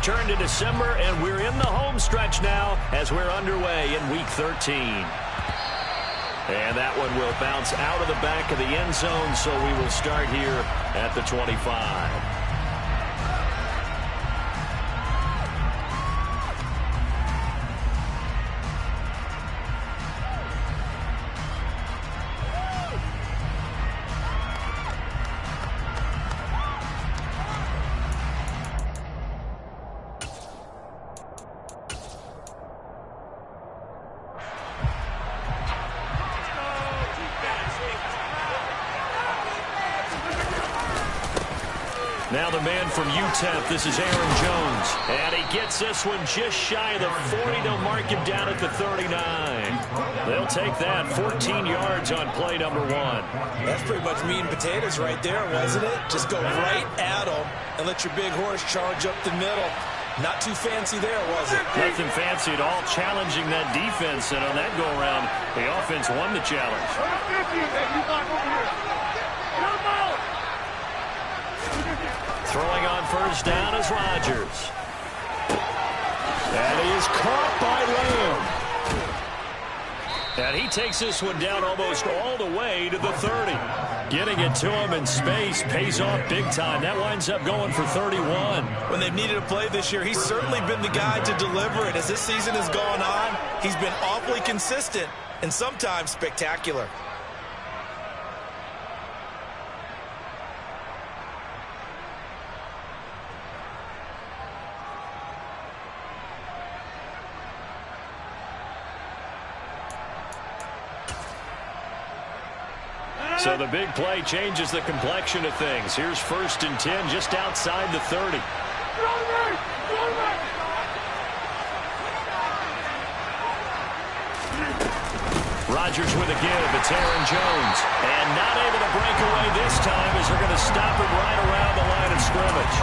turn to December, and we're in the home stretch now as we're underway in Week 13. And that one will bounce out of the back of the end zone, so we will start here at the 25. Now the man from UTEP, this is Aaron Jones. And he gets this one just shy of the 40. They'll mark him down at the 39. They'll take that 14 yards on play number 1. That's pretty much meat and potatoes right there, wasn't it? Just go right at them and let your big horse charge up the middle. Not too fancy there, was it? Nothing fancy at all, challenging that defense. And on that go-around, the offense won the challenge. Throwing on first down is Rodgers. That is caught by Lamb. And he takes this one down almost all the way to the 30. Getting it to him in space pays off big time. That winds up going for 31. When they've needed a play this year, he's certainly been the guy to deliver it. As this season has gone on, he's been awfully consistent and sometimes spectacular. So the big play changes the complexion of things. Here's 1st and 10 just outside the 30. Rodgers with a give. It's Aaron Jones. And not able to break away this time as they're going to stop him right around the line of scrimmage.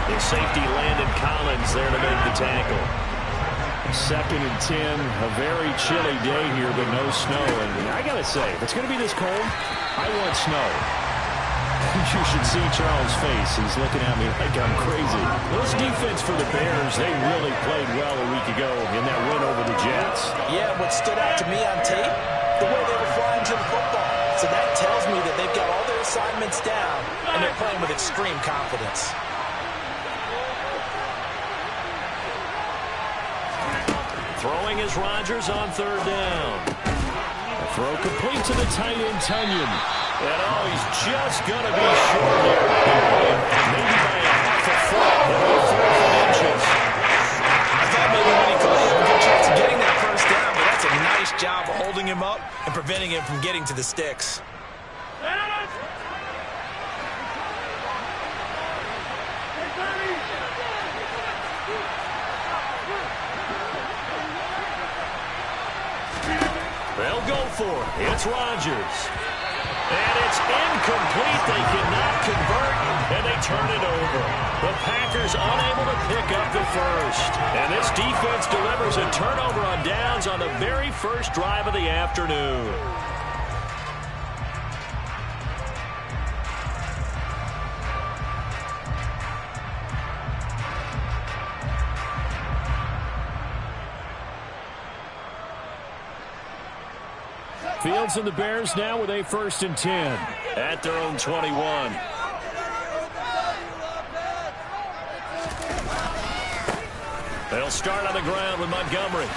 The safety Landon Collins there to make the tackle. 2nd and 10, a very chilly day here, but no snow. And I got to say, if it's going to be this cold, I want snow. You should see Charles' face. He's looking at me like I'm crazy. This defense for the Bears, they really played well a week ago in that win over the Jets. Yeah, what stood out to me on tape, the way they were flying to the football. So that tells me that they've got all their assignments down, and they're playing with extreme confidence. Throwing is Rodgers on 3rd down. A throw complete to the tight end, Tunyon. And oh, he's just going to be short here. Maybe by a half a foot. 4 inches. I thought maybe when he caught, he had a good chance of getting that first down, but that's a nice job of holding him up and preventing him from getting to the sticks. They'll go for it. It's Rodgers. And it's incomplete. They cannot convert, and they turn it over. The Packers unable to pick up the first. And this defense delivers a turnover on downs on the very first drive of the afternoon. Fields and the Bears now with a 1st and 10 at their own 21. They'll start on the ground with Montgomery.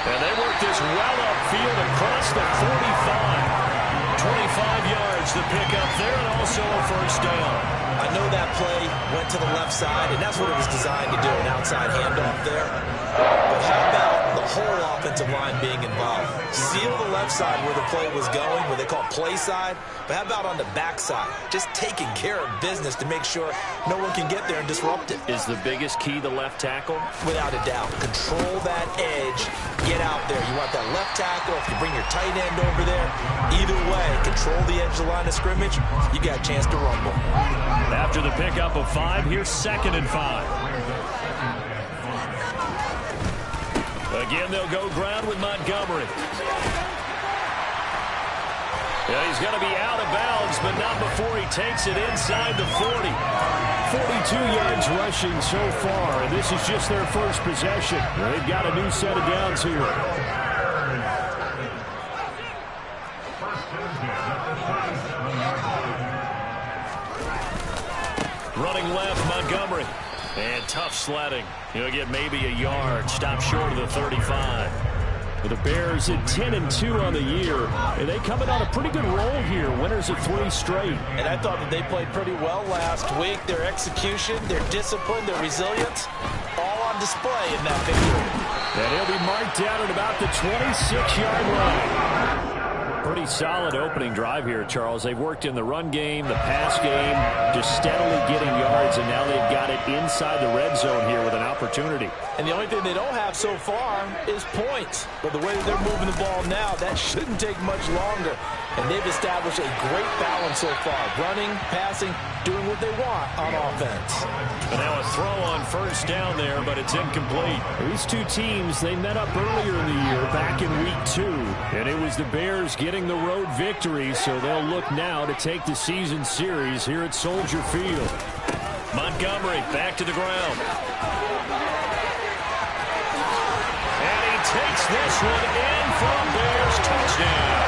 And they work this well upfield across the 45. 25 yards to pick up there, and also a first down. I know that play went to the left side, and that's what it was designed to do, an outside handoff there. But how about the whole offensive line being involved? Seal the left side where the play was going, what they call play side, but how about on the back side? Just taking care of business to make sure no one can get there and disrupt it. Is the biggest key the left tackle? Without a doubt. Control that edge. Get out there. You want that left tackle. If you bring your tight end over there, either way, control the edge of the line of scrimmage, you got a chance to rumble. After the pickup of 5, here's 2nd and 5. Again, they'll go ground with Montgomery. Yeah, he's going to be out of bounds, but not before he takes it inside the 40. 32 yards rushing so far, and this is just their first possession. They've got a new set of downs here. Running left, Montgomery. And tough sledding. He'll get maybe a yard. Stop short of the 35. The Bears at 10-2 on the year, and they coming on a pretty good roll here. Winners of 3 straight. And I thought that they played pretty well last week. Their execution, their discipline, their resilience, all on display in that victory. And he'll be marked down at about the 26-yard line. Pretty solid opening drive here, Charles. They've worked in the run game, the pass game, just steadily getting yards, and now they've got it inside the red zone here with an opportunity. And the only thing they don't have so far is points. But the way that they're moving the ball now, that shouldn't take much longer. And they've established a great balance so far. Running, passing, doing what they want on offense. And now a throw on first down there, but it's incomplete. These two teams, they met up earlier in the year, back in week 2. And it was the Bears getting the road victory, so they'll look now to take the season series here at Soldier Field. Montgomery back to the ground. And he takes this one in for a Bears touchdown.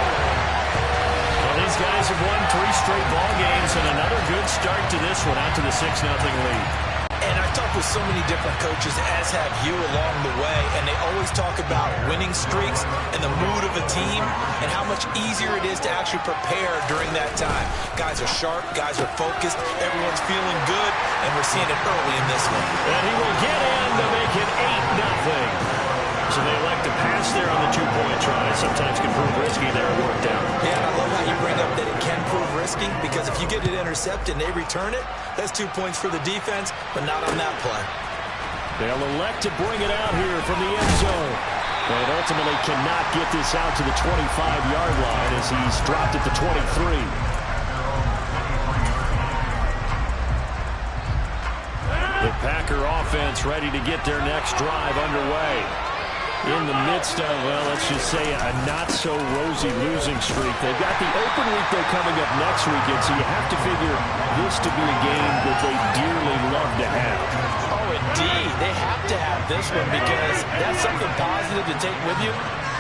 Well, these guys have won 3 straight ball games, and another good start to this one out to the 6-0 lead. And I've talked with so many different coaches, as have you, along the way, and they always talk about winning streaks and the mood of a team and how much easier it is to actually prepare during that time. Guys are sharp, guys are focused, everyone's feeling good, and we're seeing it early in this one. And he will get in to make it 8-0. So they elect to pass there on the 2-point try. Sometimes can prove risky there and worked out. Yeah, and I love how you bring up that it can prove risky, because if you get it intercepted and they return it, that's 2 points for the defense, but not on that play. They'll elect to bring it out here from the end zone. But ultimately cannot get this out to the 25-yard line as he's dropped at the 23. The Packer offense ready to get their next drive underway. In the midst of, well, let's just say a not-so-rosy losing streak. They've got the open week, though, coming up next weekend, so you have to figure this to be a game that they dearly love to have. Oh, indeed. They have to have this one, because that's something positive to take with you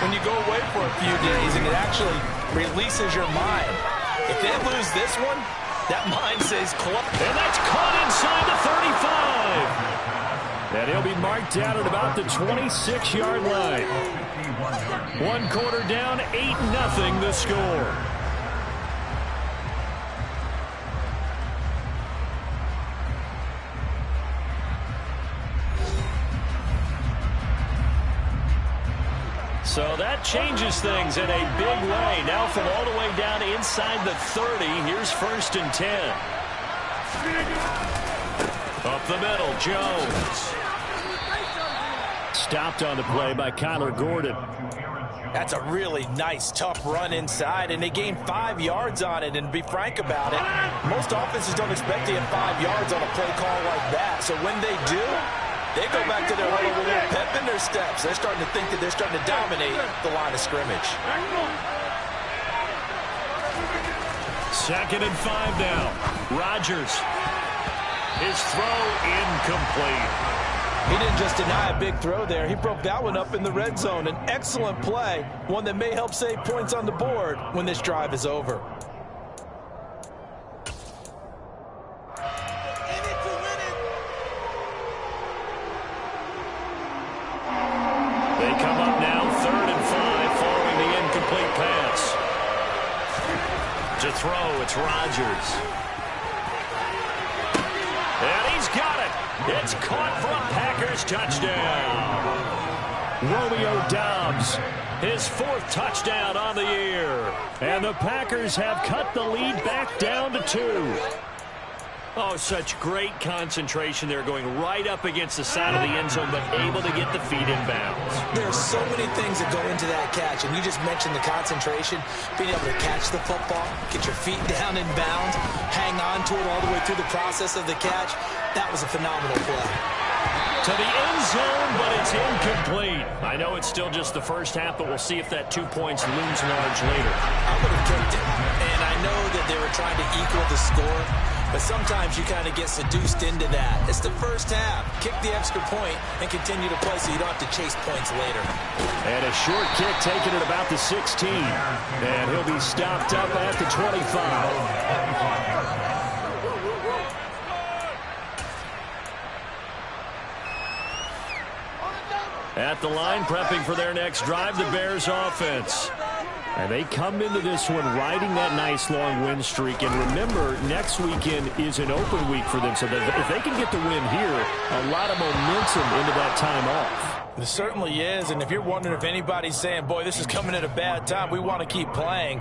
when you go away for a few days, and it actually releases your mind. If they lose this one, that mind says close. And that's caught inside the 35. And he'll be marked down at about the 26-yard line. 1 quarter down, 8-0 the score. So that changes things in a big way. Now from all the way down inside the 30, here's 1st and 10. Up the middle, Jones. Stopped on the play by Kyler Gordon. That's a really nice, tough run inside, and they gained 5 yards on it. And to be frank about it, most offenses don't expect to get 5 yards on a play call like that. So when they do, they go back to their huddle with a little pep in their steps. They're starting to think that they're starting to dominate the line of scrimmage. 2nd and 5 now. Rodgers. His throw incomplete. He didn't just deny a big throw there. He broke that one up in the red zone. An excellent play, one that may help save points on the board when this drive is over. They come up now 3rd and 5 following the incomplete pass. To throw, it's Rodgers. And he's got it. It's caught for a Packers touchdown. Romeo Doubs, his 4th touchdown on the year. And the Packers have cut the lead back down to 2. Oh, such great concentration there, going right up against the side of the end zone, but able to get the feet in bounds. There are so many things that go into that catch, and you just mentioned the concentration, being able to catch the football, get your feet down in bounds, hang on to it all the way through the process of the catch. That was a phenomenal play. To the end zone, but it's incomplete. I know it's still just the first half, but we'll see if that 2 points looms large later. I would have kicked it, and I know that they were trying to equal the score, But sometimes you kind of get seduced into that. It's the first half. Kick the extra point and continue to play so you don't have to chase points later. And a short kick taken at about the 16. And he'll be stopped up at the 25. At the line, prepping for their next drive, the Bears offense. And they come into this one riding that nice long win streak. And remember, next weekend is an open week for them. So that if they can get the win here, a lot of momentum into that time off. It certainly is. And if you're wondering if anybody's saying, boy, this is coming at a bad time, we want to keep playing,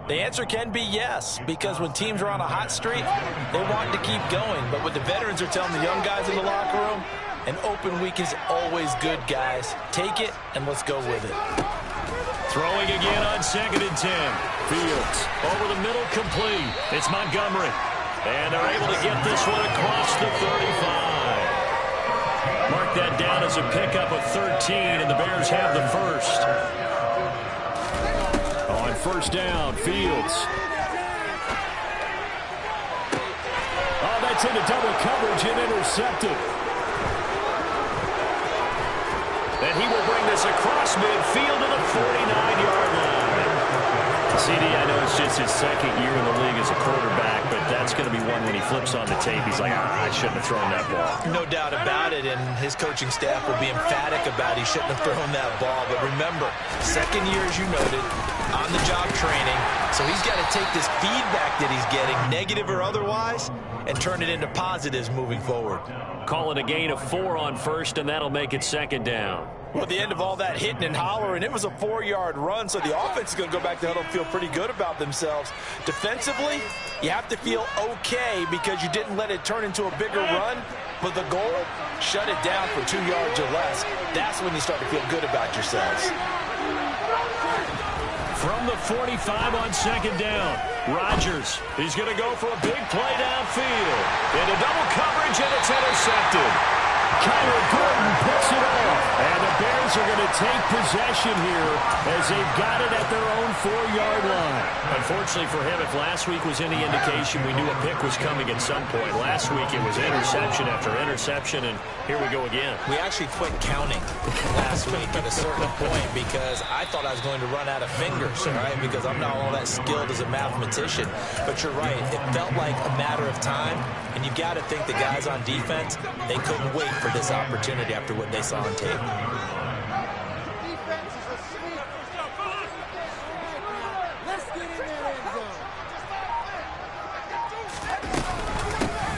the answer can be yes. Because when teams are on a hot streak, they want to keep going. But what the veterans are telling the young guys in the locker room, an open week is always good, guys. Take it, and let's go with it. Throwing again on 2nd and 10. Fields over the middle, complete. It's Montgomery. And they're able to get this one across the 35. Mark that down as a pickup of 13, and the Bears have the first. On first down, Fields. Oh, that's into double coverage and intercepted. And he will bring this across midfield to the 49-yard line. CD, I know it's just his second year in the league as a quarterback, but that's going to be one when he flips on the tape. He's like, I shouldn't have thrown that ball. No doubt about it, and his coaching staff will be emphatic about he shouldn't have thrown that ball. But remember, second year, as you noted, on-the-job training. So he's got to take this feedback that he's getting, negative or otherwise, and turn it into positives moving forward. Call it a gain of 4 on first, and that'll make it 2nd down. Well, at the end of all that hitting and hollering, it was a 4-yard run, so the offense is going to go back to huddle and feel pretty good about themselves. Defensively, you have to feel okay because you didn't let it turn into a bigger run, but the goal, shut it down for 2 yards or less. That's when you start to feel good about yourselves. From the 45 on 2nd down, Rodgers. He's going to go for a big play downfield. Into double coverage, and it's intercepted. Kyler Gordon picks it off. And the Bears are going to take possession here as they've got it at their own 4-yard line. Unfortunately for him, if last week was any indication, we knew a pick was coming at some point. Last week it was interception after interception, and here we go again. We actually quit counting last week at a certain point because I thought I was going to run out of fingers, right? Because I'm not all that skilled as a mathematician. But you're right. It felt like a matter of time, and you've got to think the guys on defense, they couldn't wait for this opportunity after what they saw on tape.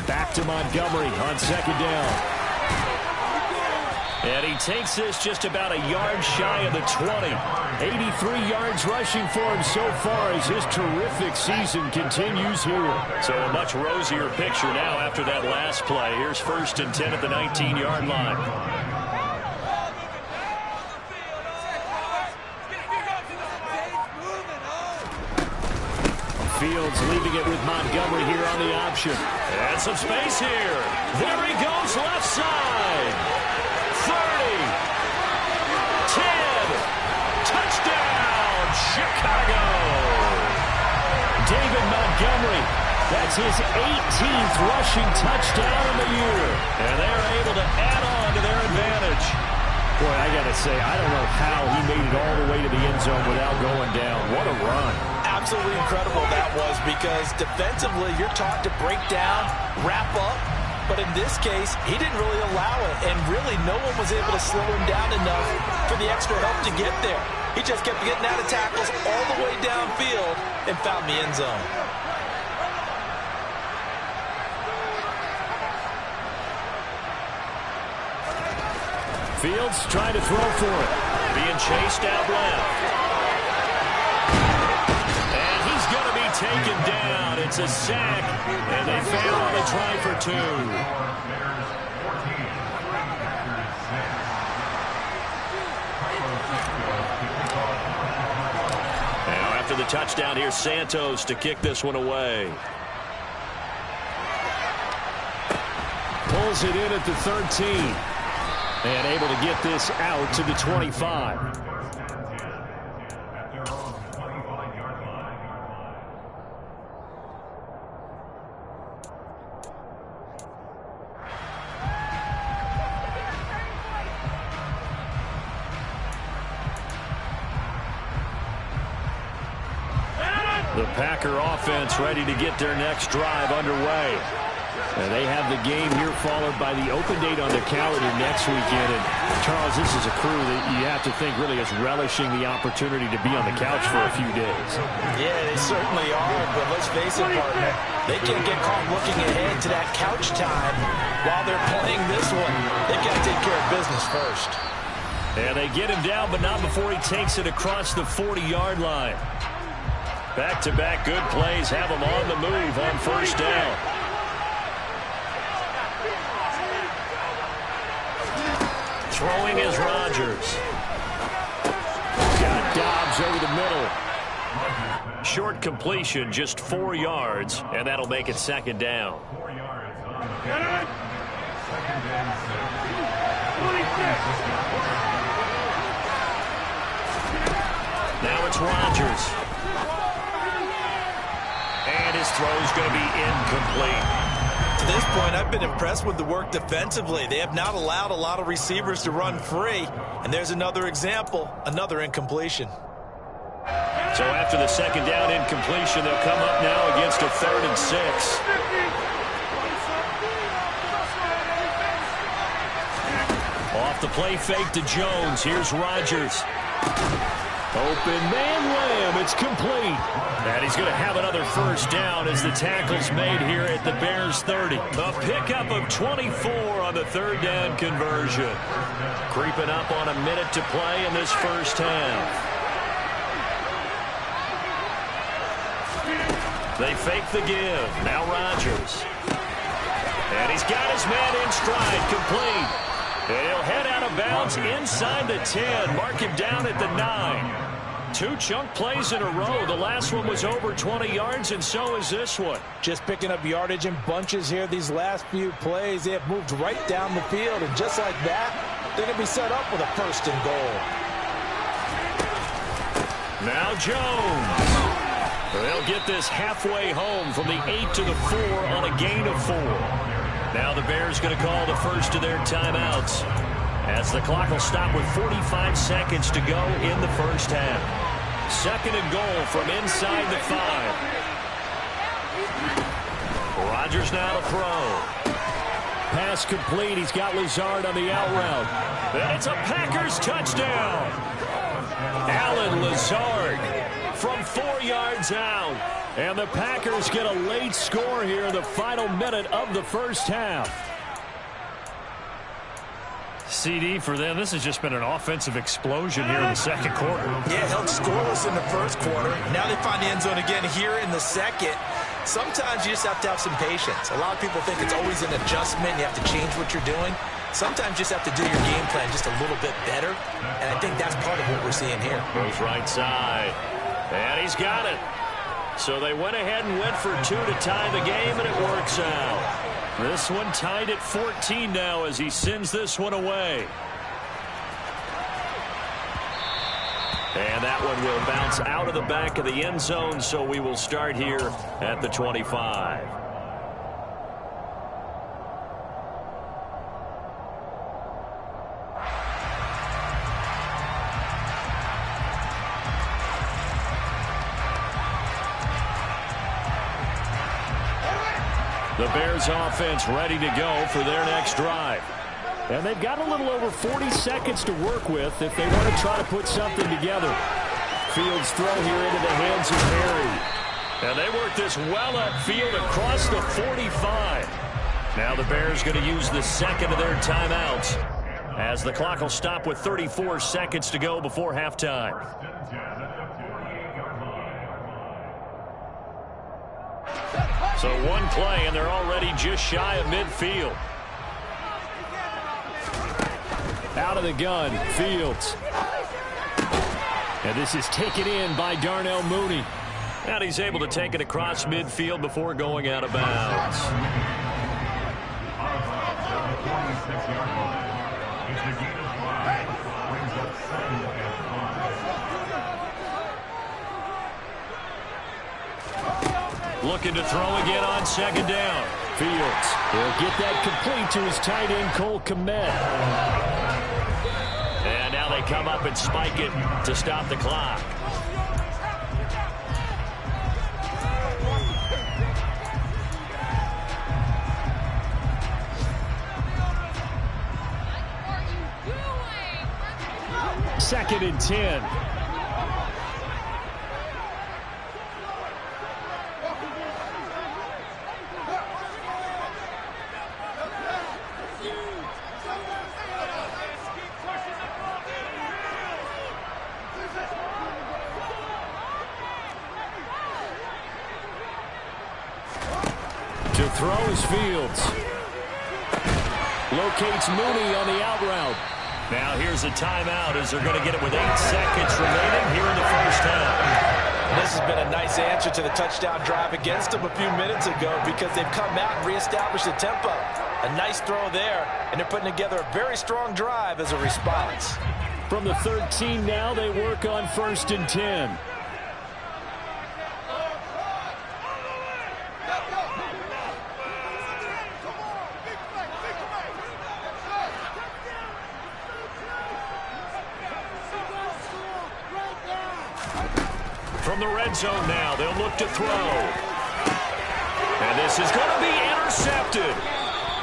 Back to Montgomery on 2nd down. And he takes this just about a yard shy of the 20. 83 yards rushing for him so far as his terrific season continues here. So a much rosier picture now after that last play. Here's 1st and 10 at the 19-yard line. Fields leaving it with Montgomery here on the option. And some space here. There he goes, left side. 30. 10. Touchdown, Chicago. David Montgomery. That's his 18th rushing touchdown of the year. And they're able to add on to their advantage. Boy, I got to say, I don't know how he made it all the way to the end zone without going down. What a run. Absolutely incredible that was, because defensively you're taught to break down, wrap up, but in this case he didn't really allow it, and really no one was able to slow him down enough for the extra help to get there. He just kept getting out of tackles all the way downfield and found the end zone. Fields trying to throw for it. Being chased out left. Taken down. It's a sack, and they fail on the try for 2. Now after the touchdown, here's Santos to kick this one away. Pulls it in at the 13, and able to get this out to the 25. The Packer offense ready to get their next drive underway. And they have the game here followed by the open date on their calendar next weekend. And Charles, this is a crew that you have to think really is relishing the opportunity to be on the couch for a few days. Yeah, they certainly are, but let's face it, partner. They can't get caught looking ahead to that couch time while they're playing this one. They've got to take care of business first. And they get him down, but not before he takes it across the 40-yard line. Back-to-back good plays have him on the move on first down. Throwing is Rodgers. Got Dobbs over the middle. Short completion, just 4 yards, and that'll make it second down. 4 yards on the second down. Now it's Rodgers. And his throw's going to be incomplete. To this point, I've been impressed with the work defensively. They have not allowed a lot of receivers to run free. And there's another example, another incompletion. So after the second down incompletion, they'll come up now against a 3rd and 6. Off the play fake to Jones. Here's Rodgers. Open man wham. It's complete. And he's going to have another first down as the tackle's made here at the Bears 30. A pickup of 24 on the 3rd down conversion. Creeping up on a minute to play in this first half. They fake the give. Now Rodgers. And he's got his man in stride. Complete. And he'll head out of bounds inside the 10. Mark him down at the 9. 2 chunk plays in a row. The last one was over 20 yards, and so is this one. Just picking up yardage in bunches here. These last few plays, they have moved right down the field. And just like that, they're going to be set up with a 1st and goal. Now Jones. They'll get this halfway home from the 8 to the 4 on a gain of 4. Now the Bears going to call the first of their timeouts as the clock will stop with 45 seconds to go in the first half. 2nd and goal from inside the 5. Rodgers now to throw. Pass complete. He's got Lazard on the out route. And it's a Packers touchdown. Allen Lazard from 4 yards out. And the Packers get a late score here in the final minute of the first half. CD for them. This has just been an offensive explosion here in the second quarter. Yeah, held scoreless in the first quarter. Now they find the end zone again here in the second. Sometimes you just have to have some patience. A lot of people think it's always an adjustment. You have to change what you're doing. Sometimes you just have to do your game plan just a little bit better. And I think that's part of what we're seeing here. Goes right side. And he's got it. So they went ahead and went for 2 to tie the game, and it works out. This one tied at 14 now as he sends this one away. And that one will bounce out of the back of the end zone, so we will start here at the 25. The Bears offense ready to go for their next drive. And they've got a little over 40 seconds to work with if they want to try to put something together. Fields throw here into the hands of Harry. And they work this well upfield across the 45. Now the Bears going to use the second of their timeouts as the clock will stop with 34 seconds to go before halftime. So one play, and they're already just shy of midfield. Out of the gun, Fields. And this is taken in by Darnell Mooney. And he's able to take it across midfield before going out of bounds. Looking to throw again on second down. Fields. He'll get that complete to his tight end, Cole Kmet. And now they come up and spike it to stop the clock. 2nd and 10. To throw is Fields. Locates Mooney on the out route. Now here's a timeout as they're going to get it with 8 seconds remaining here in the first half. This has been a nice answer to the touchdown drive against them a few minutes ago because they've come out and reestablished the tempo. A nice throw there, and they're putting together a very strong drive as a response. From the 13 now, they work on 1st and 10. From the red zone now, they'll look to throw. And this is going to be intercepted.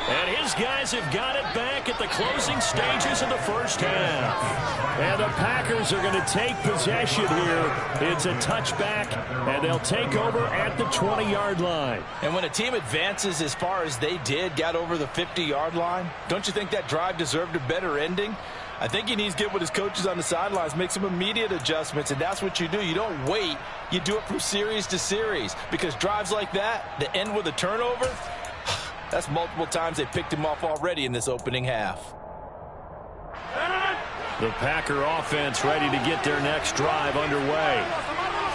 And his guys have got it back at the closing stages of the first half. And the Packers are going to take possession here. It's a touchback, and they'll take over at the 20-yard line. And when a team advances as far as they did, got over the 50-yard line, don't you think that drive deserved a better ending? I think he needs to get with his coaches on the sidelines, make some immediate adjustments, and that's what you do. You don't wait. You do it from series to series because drives like that end with a turnover, that's multiple times they picked him off already in this opening half. The Packer offense ready to get their next drive underway.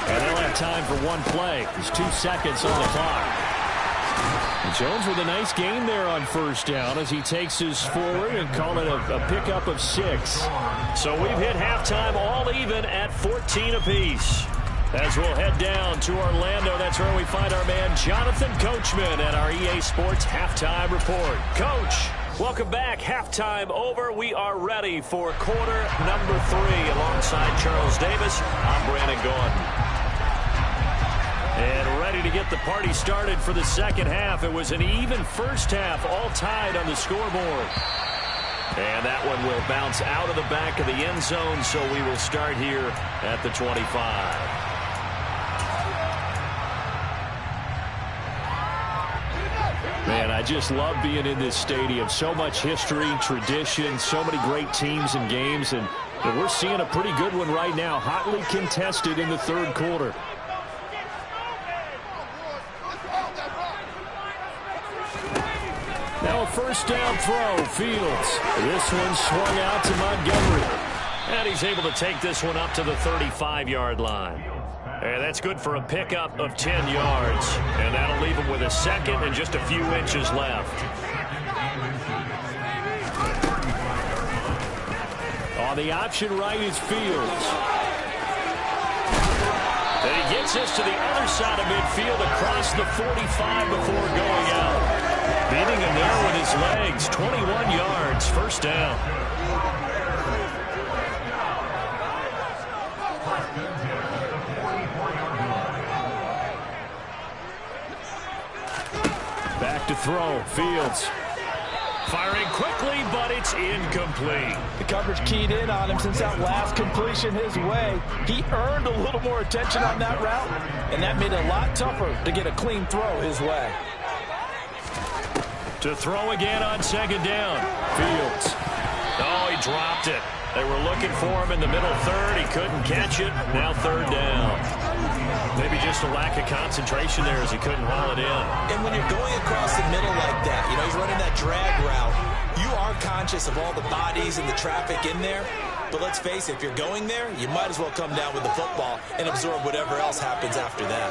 And they'll have time for one play. There's 2 seconds on the clock. Jones with a nice gain there on 1st down as he takes us forward and call it a pickup of 6. So we've hit halftime all even at 14 apiece. As we'll head down to Orlando, that's where we find our man Jonathan Coachman at our EA Sports Halftime Report. Coach, welcome back. Halftime over. We are ready for quarter number 3 alongside Charles Davis. I'm Brandon Gordon. And ready to get the party started for the second half. It was an even first half, all tied on the scoreboard. And that one will bounce out of the back of the end zone, so we will start here at the 25. Man, I just love being in this stadium. So much history, tradition, so many great teams and games. And we're seeing a pretty good one right now, hotly contested in the third quarter. Now a 1st down throw, Fields. This one swung out to Montgomery. And he's able to take this one up to the 35-yard line. And that's good for a pickup of 10 yards. And that'll leave him with a 2nd and just a few inches left. On the option right is Fields. And he gets us to the other side of midfield across the 45 before going out. Beating him there with his legs. 21 yards, 1st down. Back to throw. Fields. Firing quickly, but it's incomplete. The coverage keyed in on him since that last completion his way. He earned a little more attention on that route, and that made it a lot tougher to get a clean throw his way. To throw again on 2nd down. Fields. Oh, he dropped it. They were looking for him in the middle third. He couldn't catch it. Now 3rd down. Maybe just a lack of concentration there as he couldn't haul it in. And when you're going across the middle like that, you know, he's running that drag route, you are conscious of all the bodies and the traffic in there. But let's face it, if you're going there, you might as well come down with the football and absorb whatever else happens after that.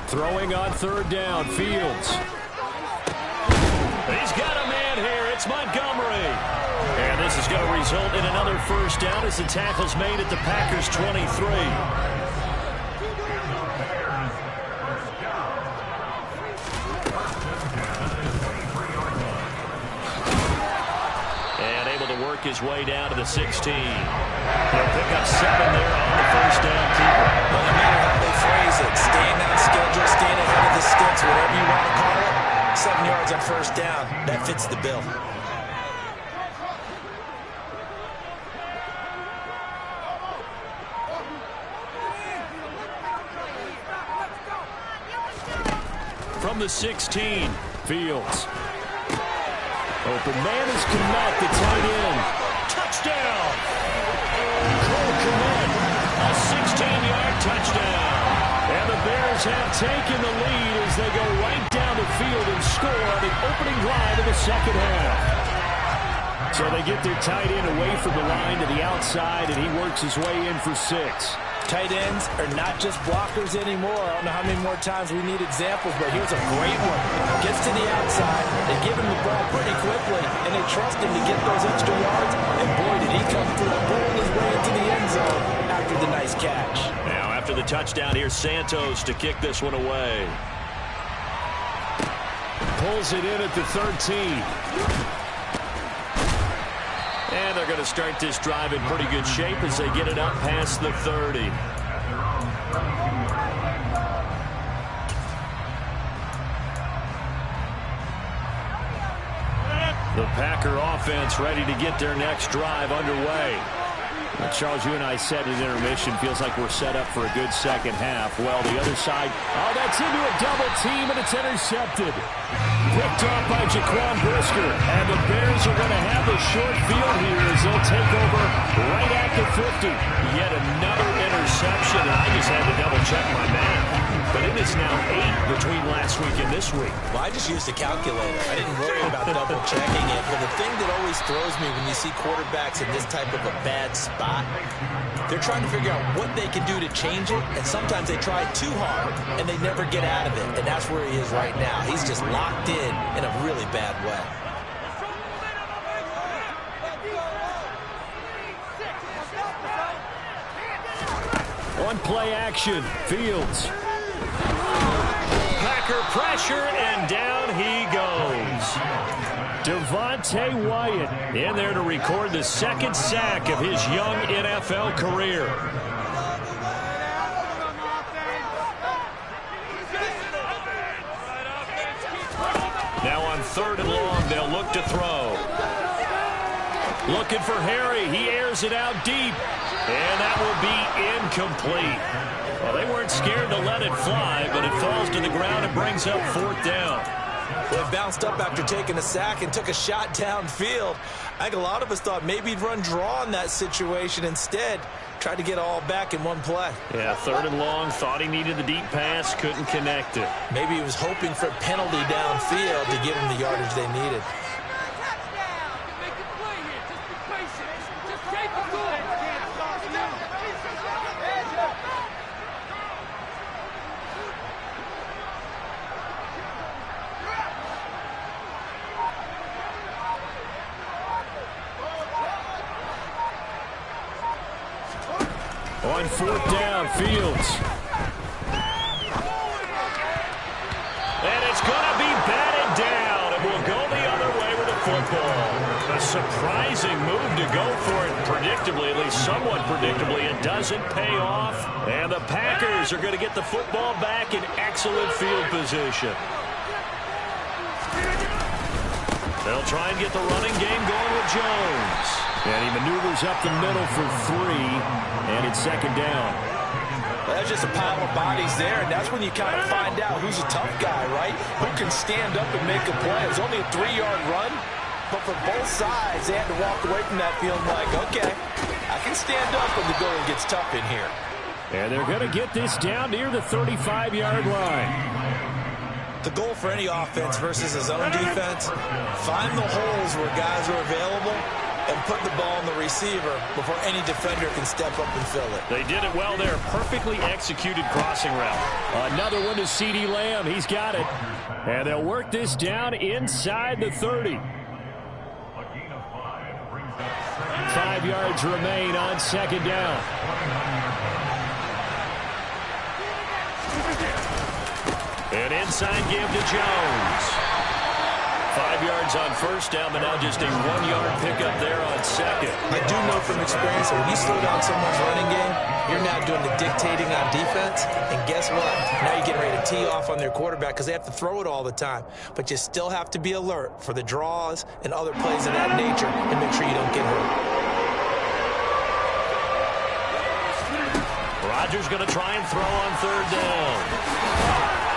Throwing on 3rd down, Fields. He's got a man here. It's Montgomery. And this is going to result in another 1st down as the tackle's made at the Packers' 23. work his way down to the 16. He'll pick up 7 there on the first down keeper. Well, no matter how they phrase it, staying on schedule, staying ahead of the sticks, whatever you want to call it, 7 yards on first down, that fits the bill. From the 16, Fields. Open man is Kmet, the tight end. Touchdown! Cole Kmet, a 16-yard touchdown. And the Bears have taken the lead as they go right down the field and score on the opening drive of the second half. So they get their tight end away from the line to the outside, and he works his way in for 6. Tight ends are not just blockers anymore. I don't know how many more times we need examples, but here's a great one. Gets to the outside, they give him the ball pretty quickly, and they trust him to get those extra yards. And boy, did he come through and pull his way into the end zone after the nice catch. Now after the touchdown, here's Santos to kick this one away. Pulls it in at the 13. And they're going to start this drive in pretty good shape as they get it up past the 30. The Packer offense ready to get their next drive underway. Charles, you and I said at intermission, feels like we're set up for a good second half. Well, the other side, oh, that's into a double team, and it's intercepted. Picked off by Jaquan Brisker. And the Bears are going to have a short field here as they'll take over right at the 50. Yet another interception, and I just had to double-check my math. But it is now 8 between last week and this week. Well, I just used a calculator. I didn't worry about double-checking it. But the thing that always throws me when you see quarterbacks in this type of a bad spot, they're trying to figure out what they can do to change it, and sometimes they try too hard, and they never get out of it. And that's where he is right now. He's just locked in a really bad way. On play action, Fields. Packer pressure, and down he goes. Devontae Wyatt in there to record the second sack of his young NFL career. Now on 3rd and long, they'll look to throw. Looking for Harry. He airs it out deep. And that will be incomplete. Well, they weren't scared to let it fly, but it falls to the ground and brings up 4th down. Well, he bounced up after taking a sack and took a shot downfield. I think a lot of us thought maybe he'd run draw in that situation. Instead, tried to get all back in one play. Yeah, 3rd and long, thought he needed the deep pass, couldn't connect it. Maybe he was hoping for a penalty downfield to give him the yardage they needed. On 4th down, Fields. And it's going to be batted down, and we'll go the other way with the football. A surprising move to go for it predictably, at least somewhat predictably. It doesn't pay off, and the Packers are going to get the football back in excellent field position. They'll try and get the running game going with Jones. And he maneuvers up the middle for 3, and it's 2nd down. Well, that's just a pile of bodies there, and that's when you kind of find out who's a tough guy, right? Who can stand up and make a play. It was only a 3-yard run, but for both sides, they had to walk away from that feeling like, okay, I can stand up when the going gets tough in here. And they're going to get this down near the 35-yard line. The goal for any offense versus his own defense, find the holes where guys are available and put the ball on the receiver before any defender can step up and fill it. They did it well there. Perfectly executed crossing route. Another one to CeeDee Lamb. He's got it. And they'll work this down inside the 30. 5 yards remain on 2nd down. An inside give to Jones. 5 yards on first down, but now just a 1-yard pickup there on second. I do know from experience that when you slow down someone's running game, you're now doing the dictating on defense. And guess what? Now you're getting ready to tee off on their quarterback because they have to throw it all the time. But you still have to be alert for the draws and other plays of that nature and make sure you don't get hurt. Rodgers going to try and throw on third down.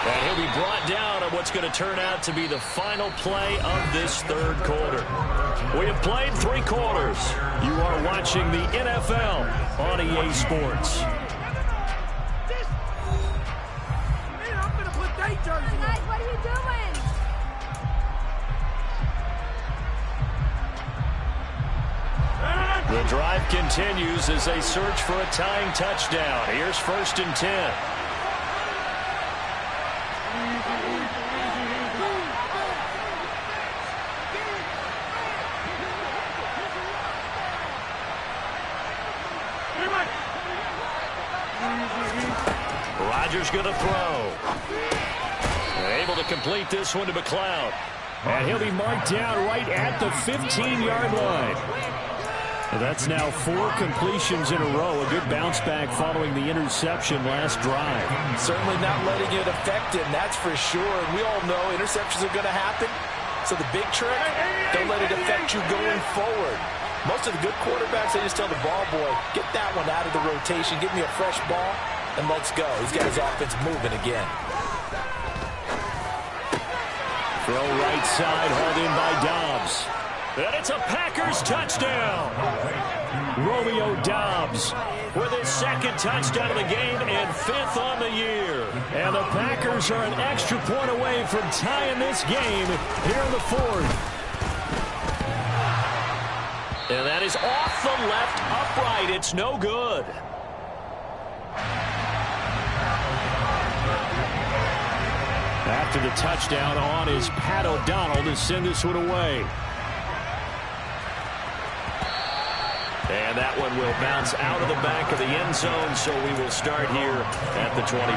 And he'll be brought down on what's going to turn out to be the final play of this third quarter. We have played 3 quarters. You are watching the NFL on EA Sports. I'm going to put day jersey on. Guys, what are you doing? The drive continues as they search for a tying touchdown. Here's 1st and 10. Rodgers going to throw. Able to complete this one to McLeod. And he'll be marked down right at the 15-yard line. That's now 4 completions in a row. A good bounce back following the interception last drive. Certainly not letting it affect him, that's for sure. And we all know interceptions are going to happen. So the big trick, don't let it affect you going forward. Most of the good quarterbacks, they just tell the ball boy, get that one out of the rotation, give me a fresh ball, and let's go. He's got his offense moving again. Throw right side, hauled in by Dobbs. And it's a Packers touchdown. Romeo Dobbs with his 2nd touchdown of the game and 5th on the year. And the Packers are an extra point away from tying this game here in the 4th. And that is off the left upright. It's no good. After the touchdown on is Pat O'Donnell to send this one away. And that one will bounce out of the back of the end zone, so we will start here at the 25.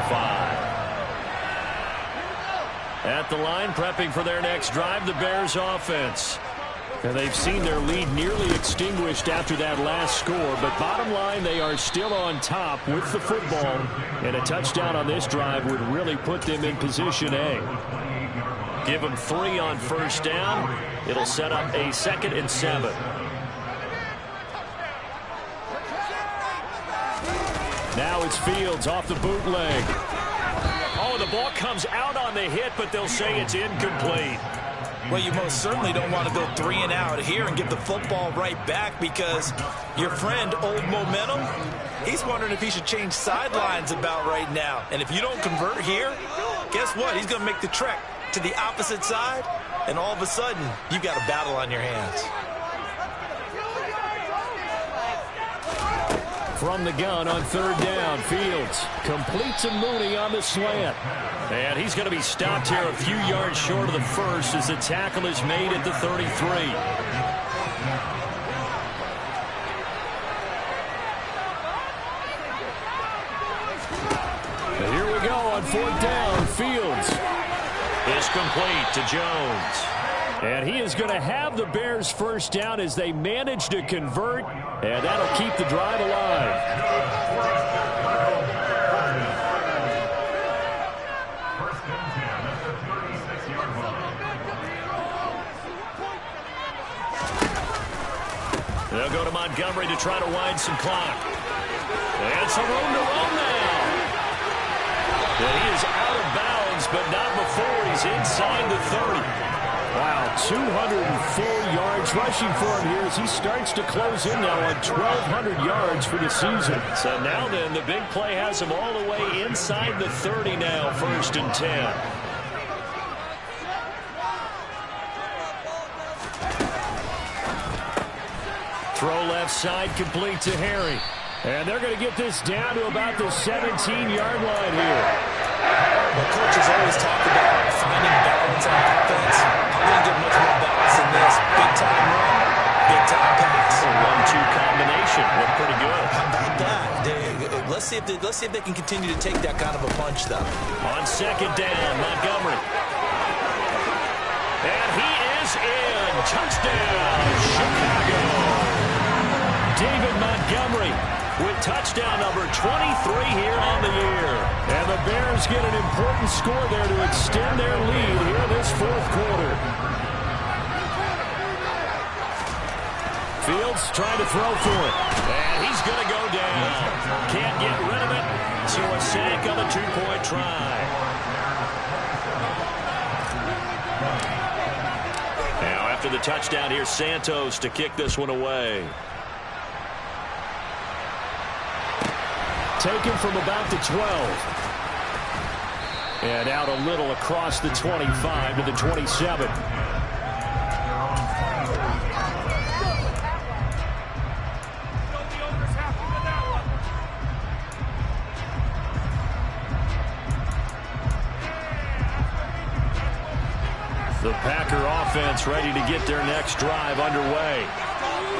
At the line, prepping for their next drive, the Bears offense. And they've seen their lead nearly extinguished after that last score, but bottom line, they are still on top with the football, and a touchdown on this drive would really put them in position A. Give them 3 on first down. It'll set up a 2nd and 7. Now it's Fields off the bootleg. Oh, the ball comes out on the hit, but they'll say it's incomplete. Well, you most certainly don't want to go 3 and out here and give the football right back because your friend, Old Momentum, he's wondering if he should change sidelines about right now. And if you don't convert here, guess what? He's going to make the trek to the opposite side, and all of a sudden, you got a battle on your hands. From the gun on third down, Fields completes to Mooney on the slant. And he's going to be stopped here a few yards short of the first as the tackle is made at the 33. And here we go on 4th down. Fields is complete to Jones. And he is going to have the Bears first down as they manage to convert, and that'll keep the drive alive. They'll go to Montgomery to try to wind some clock. And some room to run now. And he is out of bounds, but not before he's inside the 30. Wow, 204 yards rushing for him here as he starts to close in now on 1,200 yards for the season. So now then, the big play has him all the way inside the 30 now, 1st and 10. Throw left side, complete to Harry. And they're going to get this down to about the 17-yard line here. Well, coaches always talk about finding balance on offense. We didn't get much more balance than this. Big-time run, big-time pass. A 1-2 combination. Looked pretty good. How about that? Let's see if they can continue to take that kind of a punch, though. On 2nd down, Montgomery. And he is in. Touchdown, Chicago. David Montgomery with touchdown number 23 here on the year. And the Bears get an important score there to extend their lead here in this fourth quarter. Fields trying to throw for it. And he's going to go down. Can't get rid of it. So a sack on the two-point try. Now after the touchdown, here's Santos to kick this one away. Taken from about the 12. And out a little across the 25 to the 27. The Packer offense ready to get their next drive underway.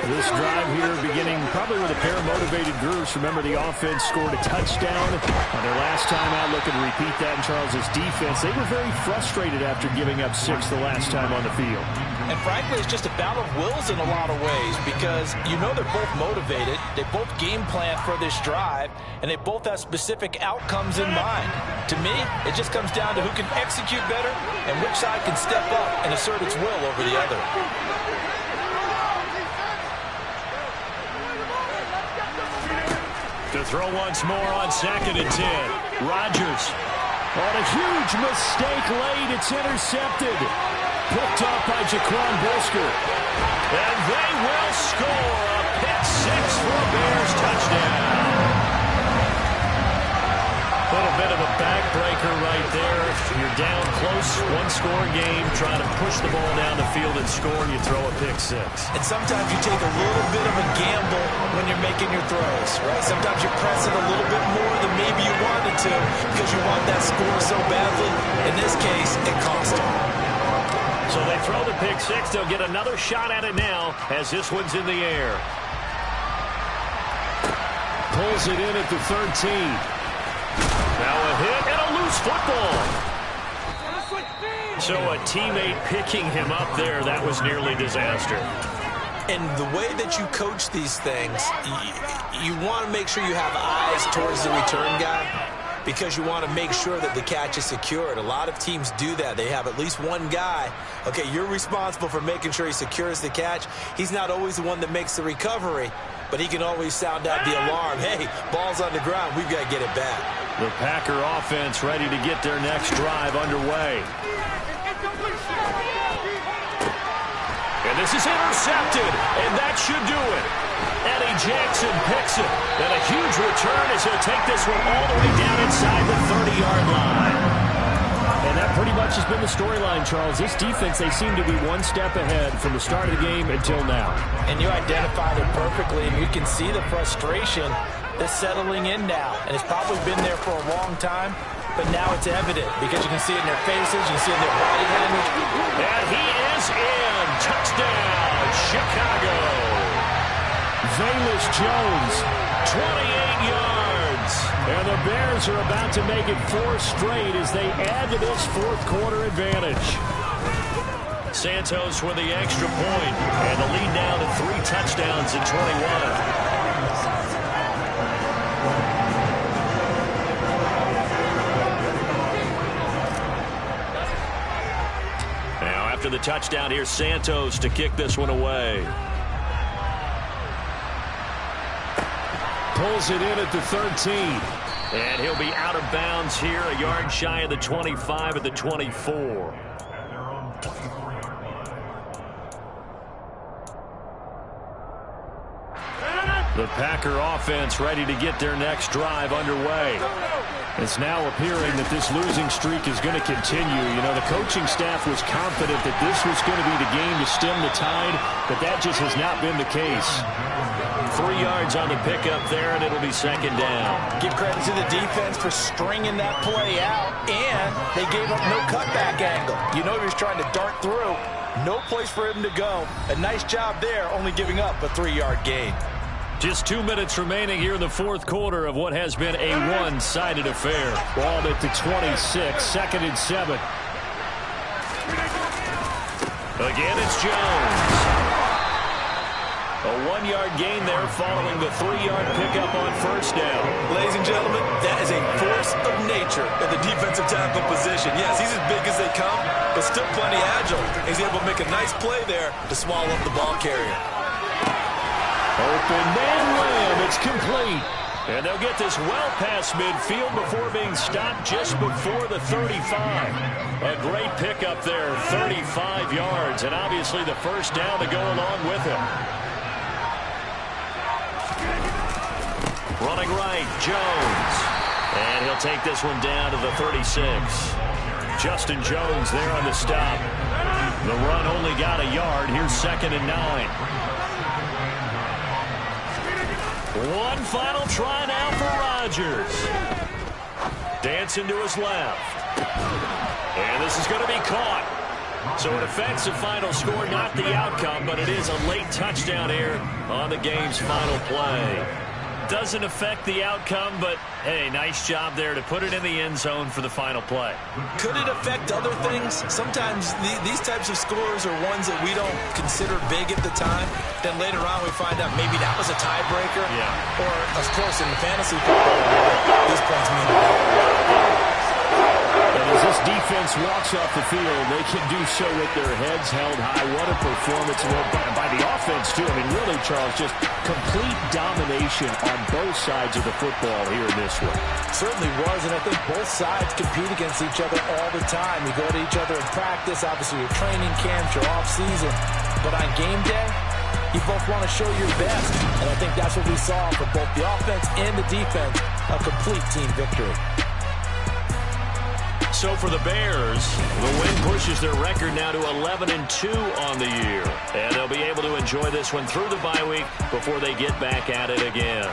This drive here beginning probably with a pair of motivated groups. Remember, the offense scored a touchdown on their last time out. Looking to repeat that in Charles's defense. They were very frustrated after giving up 6 the last time on the field. And frankly, it's just a battle of wills in a lot of ways because you know they're both motivated. They both game plan for this drive, and they both have specific outcomes in mind. To me, it just comes down to who can execute better and which side can step up and assert its will over the other. To throw once more on 2nd and 10. Rodgers on a huge mistake late. It's intercepted. Picked up by Jaquan Brisker. And they will score a pick 6 for a Bears touchdown. A little bit of a backbreaker right there. You're down close, one-score game, trying to push the ball down the field and score, and you throw a pick 6. And sometimes you take a little bit of a gamble when you're making your throws, right? Sometimes you press it a little bit more than maybe you wanted to because you want that score so badly. In this case, it cost them. So they throw the pick 6. They'll get another shot at it now as this one's in the air. Pulls it in at the 13. Now a hit and a loose football. So a teammate picking him up there, that was nearly disaster. And the way that you coach these things, you want to make sure you have eyes towards the return guy because you want to make sure that the catch is secured. A lot of teams do that. They have at least one guy. Okay, you're responsible for making sure he secures the catch. He's not always the one that makes the recovery, but he can always sound out the alarm. Hey, ball's on the ground. We've got to get it back. The Packer offense ready to get their next drive underway. And this is intercepted, and that should do it. Eddie Jackson picks it. And a huge return as he'll take this one all the way down inside the 30-yard line. And that pretty much has been the storyline, Charles. This defense, they seem to be one step ahead from the start of the game until now. And you identified it perfectly, and you can see the frustration that's settling in now. And it's probably been there for a long time, but now it's evident because you can see it in their faces, you can see it in their body language. And he is in. Touchdown, Chicago. Velus Jones, 28 yards. And the Bears are about to make it 4 straight as they add to this fourth quarter advantage. Santos with the extra point, and the lead down to 3 touchdowns at 21. After the touchdown, here's Santos to kick this one away. Pulls it in at the 13. And he'll be out of bounds here, a yard shy of the 25 at the 24. The Packer offense ready to get their next drive underway. It's now appearing that this losing streak is going to continue. You know, the coaching staff was confident that this was going to be the game to stem the tide, but that just has not been the case. 3 yards on the pickup there, and it'll be 2nd down. Give credit to the defense for stringing that play out, and they gave up no cutback angle. You know he was trying to dart through. No place for him to go. A nice job there, only giving up a 3-yard gain. Just 2 minutes remaining here in the fourth quarter of what has been a one-sided affair. Ball at the 26, 2nd and 7. Again, it's Jones. A 1-yard gain there following the 3-yard pickup on first down. Ladies and gentlemen, that is a force of nature in the defensive tackle position. Yes, he's as big as they come, but still plenty agile. He's able to make a nice play there to swallow up the ball carrier. Open man lamb, it's complete. And they'll get this well past midfield before being stopped just before the 35. A great pickup there, 35 yards, and obviously the first down to go along with it. Running right, Jones. And he'll take this one down to the 36. Justin Jones there on the stop. The run only got a yard. Here's 2nd and 9. One final try now for Rodgers. Dancing to his left. And this is going to be caught. So it affects the final score, not the outcome, but it is a late touchdown here on the game's final play. Doesn't affect the outcome, but, hey, nice job there to put it in the end zone for the final play. Could it affect other things? Sometimes these types of scores are ones that we don't consider big at the time. Then later on we find out maybe that was a tiebreaker. Yeah. Or, of course, in the fantasy football, these points mean a lot. And as this defense walks off the field, they can do so with their heads held high. What a performance by the offense, too. I mean, really, Charles, just complete domination on both sides of the football here in this one. Certainly was, and I think both sides compete against each other all the time. You go to each other in practice, obviously your training camps, your off-season. But on game day, you both want to show your best. And I think that's what we saw for both the offense and the defense, a complete team victory. So for the Bears, the win pushes their record now to 11-2 on the year. And they'll be able to enjoy this one through the bye week before they get back at it again.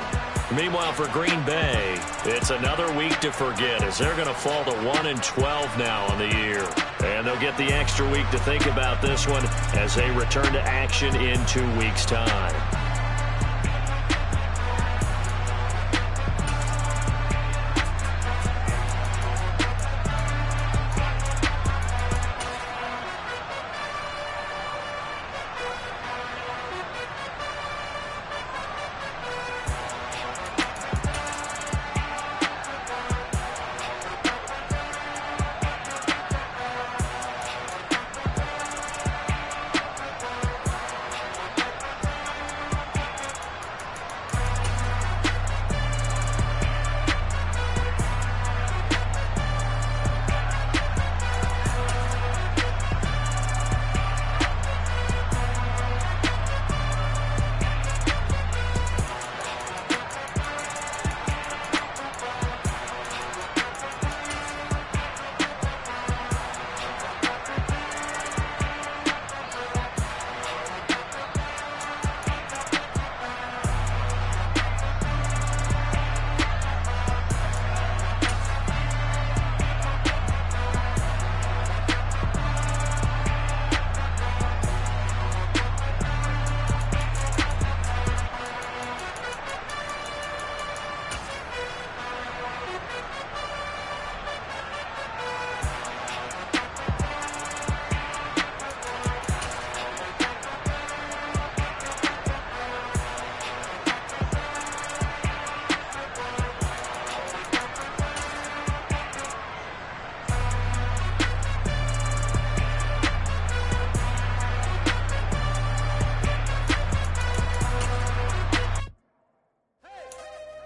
Meanwhile, for Green Bay, it's another week to forget as they're going to fall to 1-12 now on the year. And they'll get the extra week to think about this one as they return to action in 2 weeks' time.